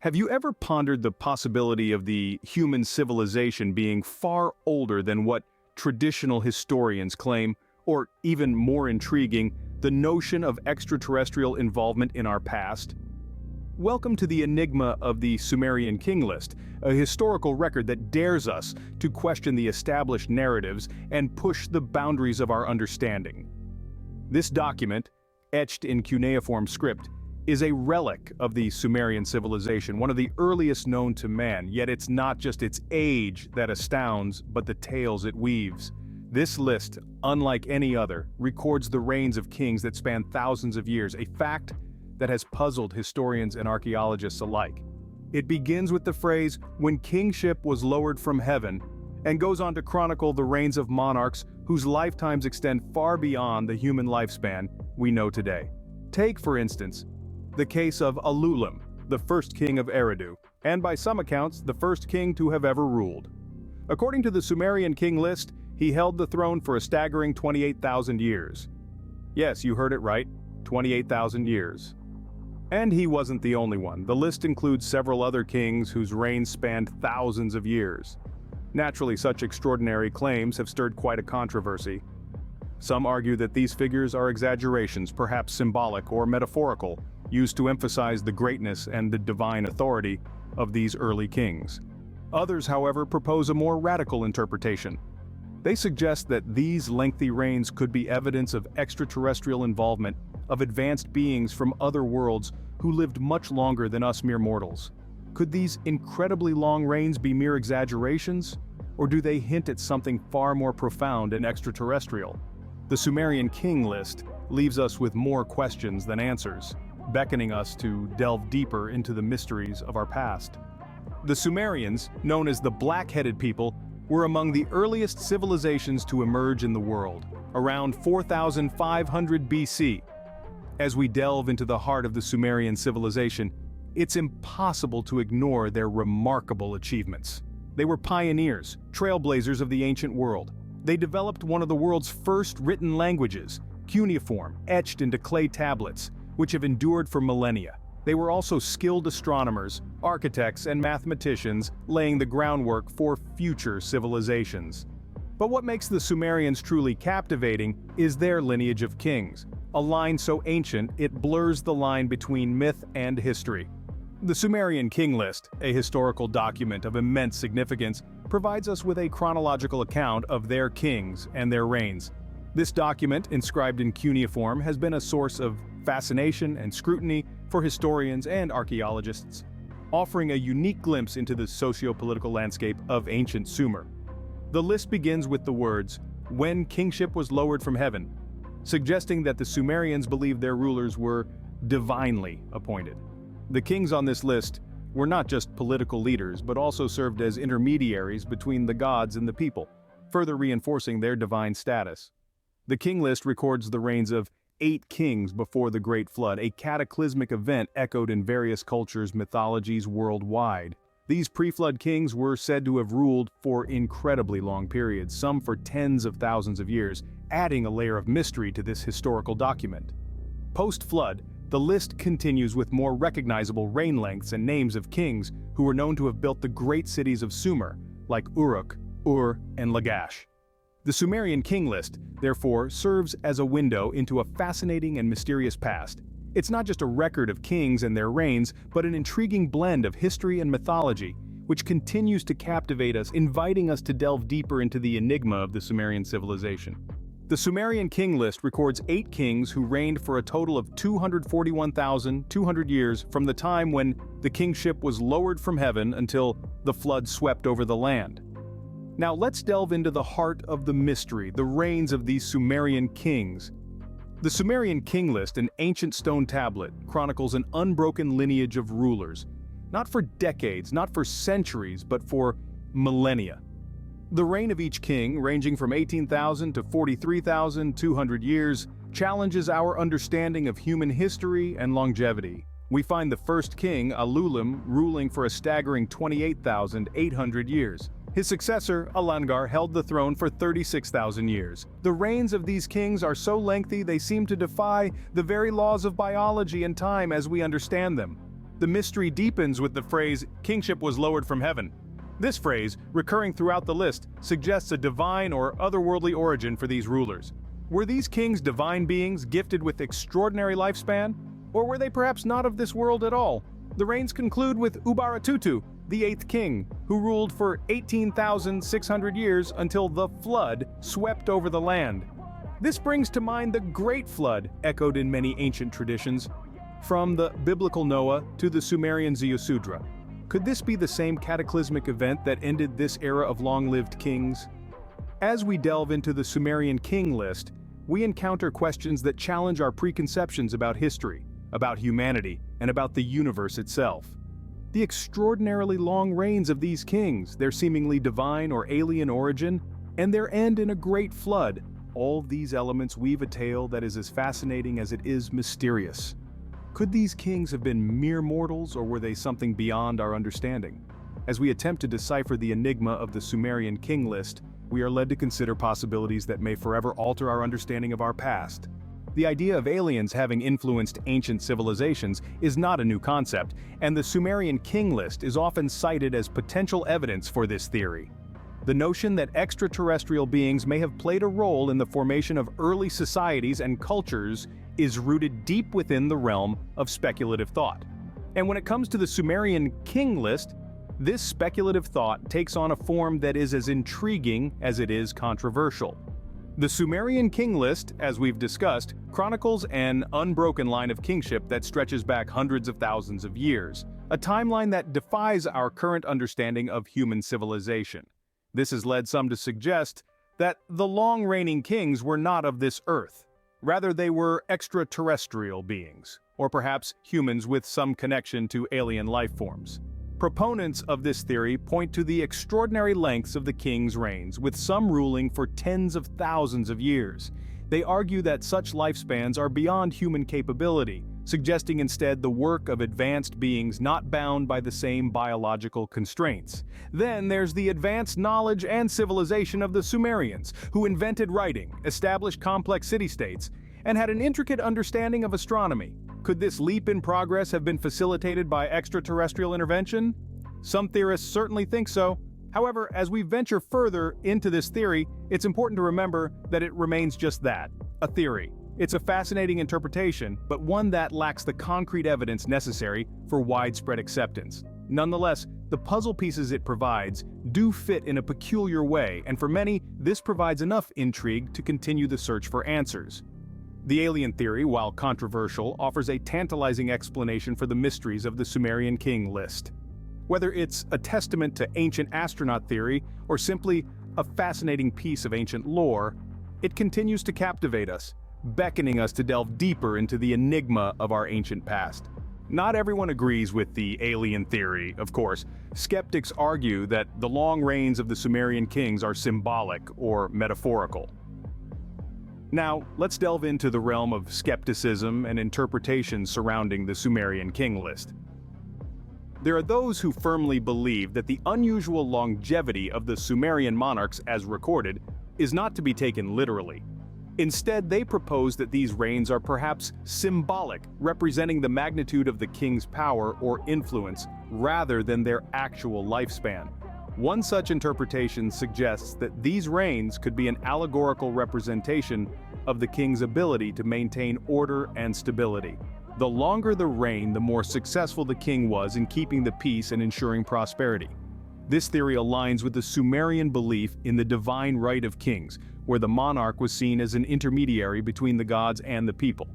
Have you ever pondered the possibility of the human civilization being far older than what traditional historians claim, or even more intriguing, the notion of extraterrestrial involvement in our past? Welcome to the Enigma of the Sumerian King list, a historical record that dares us to question the established narratives and push the boundaries of our understanding. This document, etched in cuneiform script, is a relic of the Sumerian civilization, one of the earliest known to man, yet it's not just its age that astounds, but the tales it weaves. This list, unlike any other, records the reigns of kings that span thousands of years, a fact that has puzzled historians and archaeologists alike. It begins with the phrase, "when kingship was lowered from heaven," and goes on to chronicle the reigns of monarchs whose lifetimes extend far beyond the human lifespan we know today. Take, for instance, the case of Ululim, the first king of Eridu, and by some accounts, the first king to have ever ruled. According to the Sumerian king list, he held the throne for a staggering 28,000 years. Yes, you heard it right, 28,000 years. And he wasn't the only one. The list includes several other kings whose reigns spanned thousands of years. Naturally, such extraordinary claims have stirred quite a controversy. Some argue that these figures are exaggerations, perhaps symbolic or metaphorical, used to emphasize the greatness and the divine authority of these early kings. Others, however, propose a more radical interpretation. They suggest that these lengthy reigns could be evidence of extraterrestrial involvement of advanced beings from other worlds who lived much longer than us mere mortals. Could these incredibly long reigns be mere exaggerations, or do they hint at something far more profound and extraterrestrial? The Sumerian king list leaves us with more questions than answers, beckoning us to delve deeper into the mysteries of our past. The Sumerians, known as the black-headed people, were among the earliest civilizations to emerge in the world, around 4,500 BC. As we delve into the heart of the Sumerian civilization, it's impossible to ignore their remarkable achievements. They were pioneers, trailblazers of the ancient world. They developed one of the world's first written languages, cuneiform, etched into clay tablets, which have endured for millennia. They were also skilled astronomers, architects, and mathematicians, laying the groundwork for future civilizations. But what makes the Sumerians truly captivating is their lineage of kings, a line so ancient it blurs the line between myth and history. The Sumerian king list, a historical document of immense significance, provides us with a chronological account of their kings and their reigns. This document, inscribed in cuneiform, has been a source of fascination and scrutiny for historians and archaeologists, offering a unique glimpse into the socio-political landscape of ancient Sumer. The list begins with the words, "when kingship was lowered from heaven," suggesting that the Sumerians believed their rulers were divinely appointed. The kings on this list were not just political leaders, but also served as intermediaries between the gods and the people, further reinforcing their divine status. The king list records the reigns of 8 kings before the Great Flood, a cataclysmic event echoed in various cultures' mythologies worldwide. These pre-flood kings were said to have ruled for incredibly long periods, some for tens of thousands of years, adding a layer of mystery to this historical document. Post-flood, the list continues with more recognizable reign lengths and names of kings who were known to have built the great cities of Sumer, like Uruk, Ur, and Lagash. The Sumerian king list, therefore, serves as a window into a fascinating and mysterious past. It's not just a record of kings and their reigns, but an intriguing blend of history and mythology, which continues to captivate us, inviting us to delve deeper into the enigma of the Sumerian civilization. The Sumerian king list records 8 kings who reigned for a total of 241,200 years from the time when the kingship was lowered from heaven until the flood swept over the land. Now let's delve into the heart of the mystery, the reigns of these Sumerian kings. The Sumerian king list, an ancient stone tablet, chronicles an unbroken lineage of rulers, not for decades, not for centuries, but for millennia. The reign of each king, ranging from 18,000 to 43,200 years, challenges our understanding of human history and longevity. We find the first king, Ululim, ruling for a staggering 28,800 years. His successor, Alangar, held the throne for 36,000 years. The reigns of these kings are so lengthy they seem to defy the very laws of biology and time as we understand them. The mystery deepens with the phrase, "kingship was lowered from heaven." This phrase, recurring throughout the list, suggests a divine or otherworldly origin for these rulers. Were these kings divine beings gifted with extraordinary lifespan? Or were they perhaps not of this world at all? The reigns conclude with Ubaratutu, the 8th king, who ruled for 18,600 years until the flood swept over the land. This brings to mind the Great Flood, echoed in many ancient traditions, from the biblical Noah to the Sumerian Ziusudra. Could this be the same cataclysmic event that ended this era of long-lived kings? As we delve into the Sumerian King list, we encounter questions that challenge our preconceptions about history, about humanity, and about the universe itself. The extraordinarily long reigns of these kings, their seemingly divine or alien origin, and their end in a great flood, all these elements weave a tale that is as fascinating as it is mysterious. Could these kings have been mere mortals, or were they something beyond our understanding? As we attempt to decipher the enigma of the Sumerian King list, we are led to consider possibilities that may forever alter our understanding of our past. The idea of aliens having influenced ancient civilizations is not a new concept, and the Sumerian King list is often cited as potential evidence for this theory. The notion that extraterrestrial beings may have played a role in the formation of early societies and cultures is rooted deep within the realm of speculative thought. And when it comes to the Sumerian King list, this speculative thought takes on a form that is as intriguing as it is controversial. The Sumerian King list, as we've discussed, chronicles an unbroken line of kingship that stretches back hundreds of thousands of years, a timeline that defies our current understanding of human civilization. This has led some to suggest that the long-reigning kings were not of this earth. Rather, they were extraterrestrial beings, or perhaps humans with some connection to alien life forms. Proponents of this theory point to the extraordinary lengths of the king's reigns, with some ruling for tens of thousands of years. They argue that such lifespans are beyond human capability, suggesting instead the work of advanced beings not bound by the same biological constraints. Then there's the advanced knowledge and civilization of the Sumerians, who invented writing, established complex city-states, and had an intricate understanding of astronomy. Could this leap in progress have been facilitated by extraterrestrial intervention? Some theorists certainly think so. However, as we venture further into this theory, it's important to remember that it remains just that, a theory. It's a fascinating interpretation, but one that lacks the concrete evidence necessary for widespread acceptance. Nonetheless, the puzzle pieces it provides do fit in a peculiar way, and for many, this provides enough intrigue to continue the search for answers. The alien theory, while controversial, offers a tantalizing explanation for the mysteries of the Sumerian King list. Whether it's a testament to ancient astronaut theory or simply a fascinating piece of ancient lore, it continues to captivate us, beckoning us to delve deeper into the enigma of our ancient past. Not everyone agrees with the alien theory, of course. Skeptics argue that the long reigns of the Sumerian kings are symbolic or metaphorical. Now, let's delve into the realm of skepticism and interpretations surrounding the Sumerian King list. There are those who firmly believe that the unusual longevity of the Sumerian monarchs as recorded is not to be taken literally. Instead, they propose that these reigns are perhaps symbolic, representing the magnitude of the king's power or influence, rather than their actual lifespan. One such interpretation suggests that these reigns could be an allegorical representation of the king's ability to maintain order and stability. The longer the reign, the more successful the king was in keeping the peace and ensuring prosperity. This theory aligns with the Sumerian belief in the divine right of kings, where the monarch was seen as an intermediary between the gods and the people.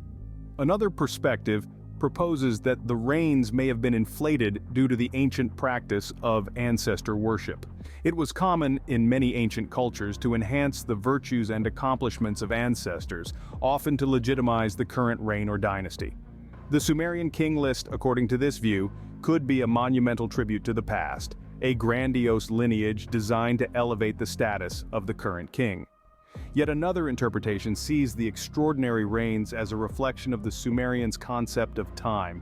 Another perspective proposes that the reigns may have been inflated due to the ancient practice of ancestor worship. It was common in many ancient cultures to enhance the virtues and accomplishments of ancestors, often to legitimize the current reign or dynasty. The Sumerian King list, according to this view, could be a monumental tribute to the past, a grandiose lineage designed to elevate the status of the current king. Yet another interpretation sees the extraordinary reigns as a reflection of the Sumerians' concept of time.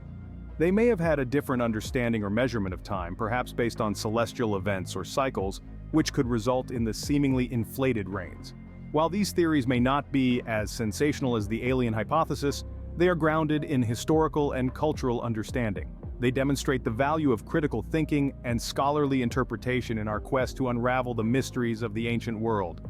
They may have had a different understanding or measurement of time, perhaps based on celestial events or cycles, which could result in the seemingly inflated reigns. While these theories may not be as sensational as the alien hypothesis, they are grounded in historical and cultural understanding. They demonstrate the value of critical thinking and scholarly interpretation in our quest to unravel the mysteries of the ancient world.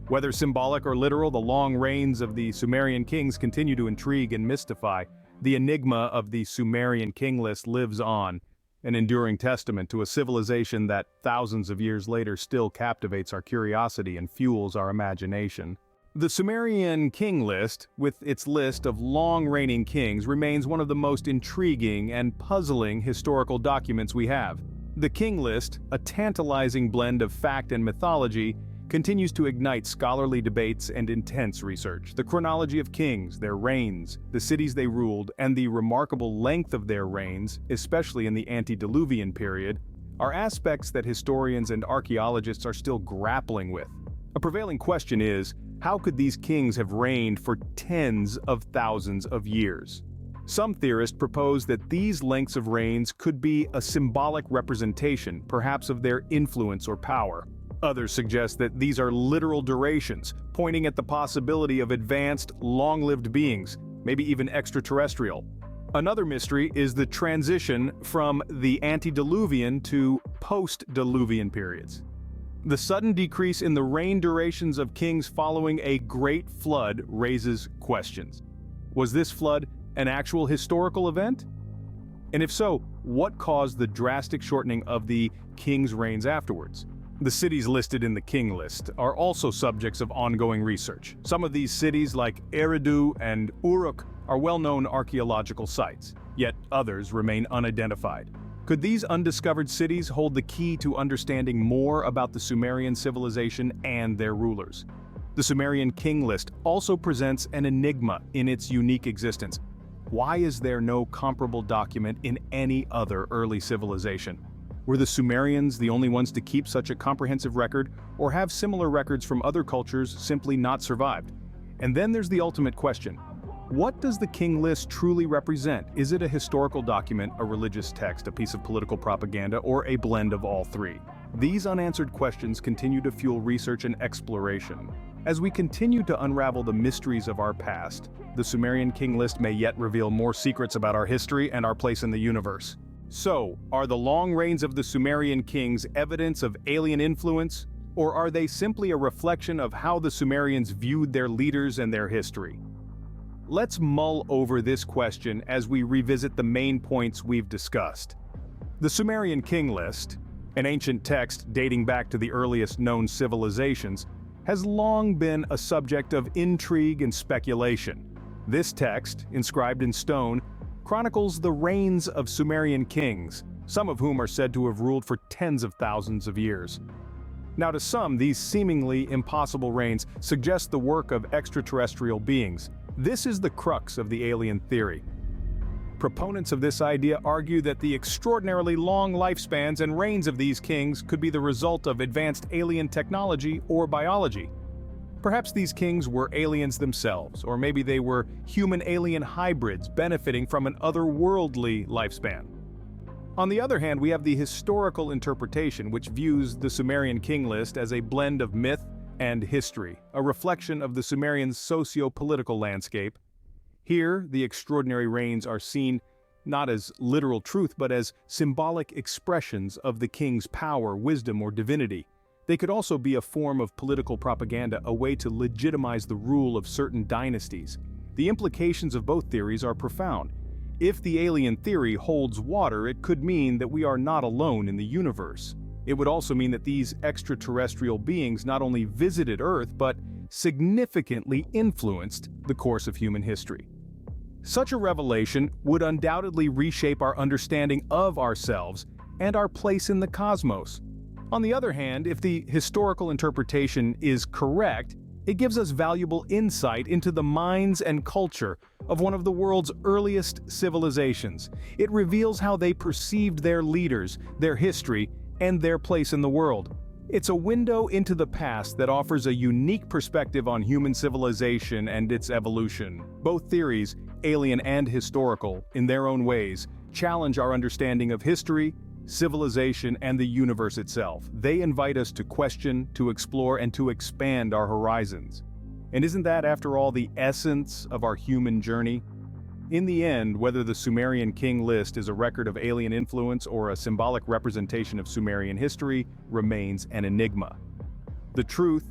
Whether symbolic or literal, the long reigns of the Sumerian kings continue to intrigue and mystify. The enigma of the Sumerian king list lives on, an enduring testament to a civilization that thousands of years later still captivates our curiosity and fuels our imagination. The Sumerian king list, with its list of long-reigning kings, remains one of the most intriguing and puzzling historical documents we have. The king list, a tantalizing blend of fact and mythology, continues to ignite scholarly debates and intense research. The chronology of kings, their reigns, the cities they ruled, and the remarkable length of their reigns, especially in the antediluvian period, are aspects that historians and archaeologists are still grappling with. A prevailing question is, how could these kings have reigned for tens of thousands of years? Some theorists propose that these lengths of reigns could be a symbolic representation, perhaps of their influence or power. Others suggest that these are literal durations, pointing at the possibility of advanced, long-lived beings, maybe even extraterrestrial. Another mystery is the transition from the antediluvian to post-diluvian periods. The sudden decrease in the reign durations of kings following a great flood raises questions. Was this flood an actual historical event? And if so, what caused the drastic shortening of the king's reigns afterwards? The cities listed in the king list are also subjects of ongoing research. Some of these cities, like Eridu and Uruk, are well-known archaeological sites, yet others remain unidentified. Could these undiscovered cities hold the key to understanding more about the Sumerian civilization and their rulers? The Sumerian king list also presents an enigma in its unique existence. Why is there no comparable document in any other early civilization? Were the Sumerians the only ones to keep such a comprehensive record, or have similar records from other cultures simply not survived? And then there's the ultimate question. What does the king list truly represent? Is it a historical document, a religious text, a piece of political propaganda, or a blend of all three? These unanswered questions continue to fuel research and exploration. As we continue to unravel the mysteries of our past, the Sumerian king list may yet reveal more secrets about our history and our place in the universe. So, are the long reigns of the Sumerian kings evidence of alien influence, or are they simply a reflection of how the Sumerians viewed their leaders and their history? Let's mull over this question as we revisit the main points we've discussed. The Sumerian king list, an ancient text dating back to the earliest known civilizations, has long been a subject of intrigue and speculation. This text, inscribed in stone, chronicles the reigns of Sumerian kings, some of whom are said to have ruled for tens of thousands of years. Now, to some, these seemingly impossible reigns suggest the work of extraterrestrial beings. This is the crux of the alien theory. Proponents of this idea argue that the extraordinarily long lifespans and reigns of these kings could be the result of advanced alien technology or biology. Perhaps these kings were aliens themselves, or maybe they were human-alien hybrids benefiting from an otherworldly lifespan. On the other hand, we have the historical interpretation, which views the Sumerian king list as a blend of myth and history, a reflection of the Sumerians' socio-political landscape. Here, the extraordinary reigns are seen not as literal truth, but as symbolic expressions of the king's power, wisdom, or divinity. They could also be a form of political propaganda, a way to legitimize the rule of certain dynasties. The implications of both theories are profound. If the alien theory holds water, it could mean that we are not alone in the universe. It would also mean that these extraterrestrial beings not only visited Earth, but significantly influenced the course of human history. Such a revelation would undoubtedly reshape our understanding of ourselves and our place in the cosmos. On the other hand, if the historical interpretation is correct, it gives us valuable insight into the minds and culture of one of the world's earliest civilizations. It reveals how they perceived their leaders, their history, and their place in the world. It's a window into the past that offers a unique perspective on human civilization and its evolution. Both theories, alien and historical, in their own ways, challenge our understanding of history, civilization, and the universe itself. They invite us to question, to explore, and to expand our horizons. And isn't that, after all, the essence of our human journey? In the end, whether the Sumerian King list is a record of alien influence or a symbolic representation of Sumerian history remains an enigma. The truth,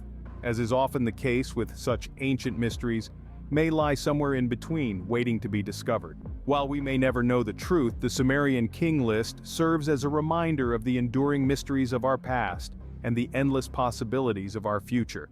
as is often the case with such ancient mysteries, may lie somewhere in between, waiting to be discovered. While we may never know the truth, the Sumerian King list serves as a reminder of the enduring mysteries of our past and the endless possibilities of our future.